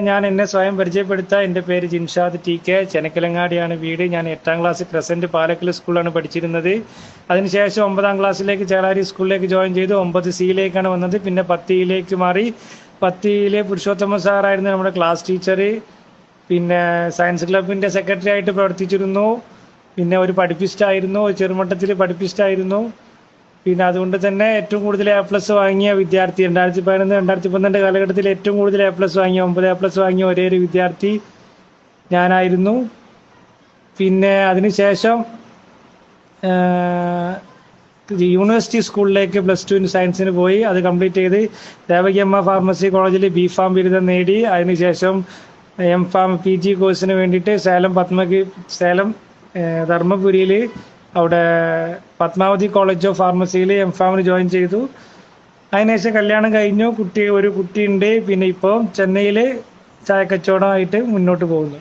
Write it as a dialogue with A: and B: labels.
A: ഞാൻ എന്നെ സ്വയം പരിചയപ്പെടുത്താം. എൻ്റെ പേര് ജിൻഷാദ് TK. ചെനക്കലങ്ങാടിയാണ് വീട്. ഞാൻ 8ാം ക്ലാസ് ക്രസൻറ്റ് പാലക്കൽ സ്കൂളിലാണ് പഠിച്ചിരുന്നത്. അതിനുശേഷം 9ാം ക്ലാസ്സിലേക്ക് ചേളാരി സ്കൂളിലേക്ക് ജോയിൻ ചെയ്തു. 9C വന്നത്. പിന്നെ 10യിലേക്ക് മാറി. 10യിലെ പുരുഷോത്തമ സാറായിരുന്നു നമ്മുടെ ക്ലാസ് ടീച്ചർ. പിന്നെ സയൻസ് ക്ലബിൻ്റെ സെക്രട്ടറി ആയിട്ട് പ്രവർത്തിച്ചിരുന്നു. പിന്നെ ഒരു പഠിപ്പിസ്റ്റായിരുന്നു, ചെറുമട്ടത്തിൽ പഠിപ്പിസ്റ്റായിരുന്നു. പിന്നെ അതുകൊണ്ട് തന്നെ ഏറ്റവും കൂടുതൽ A+ വാങ്ങിയ വിദ്യാർത്ഥി 2011 2012 കാലഘട്ടത്തിൽ ഏറ്റവും കൂടുതൽ A+ വാങ്ങിയ 9 A+ വാങ്ങിയ ഒരേ ഒരു വിദ്യാർത്ഥി ഞാനായിരുന്നു. പിന്നെ അതിനുശേഷം യൂണിവേഴ്സിറ്റി സ്കൂളിലേക്ക് +2 സയൻസിന് പോയി. അത് കംപ്ലീറ്റ് ചെയ്ത് ദേവകിയമ്മ ഫാർമസി കോളേജിൽ B.Pharm ബിരുദം നേടി. അതിനുശേഷം M.Pharm PG കോഴ്സിന് വേണ്ടിയിട്ട് സേലം ധർമ്മപുരിയിൽ അവിടെ പത്മാവതി കോളേജ് ഓഫ് ഫാർമസിയിൽ M.Pharmന് ജോയിൻ ചെയ്തു. അതിനുശേഷം കല്യാണം കഴിഞ്ഞു. ഒരു കുട്ടിയുണ്ട്. പിന്നെ ഇപ്പോൾ ചെന്നൈയിൽ ചായക്കച്ചവടമായിട്ട് മുന്നോട്ട് പോകുന്നു.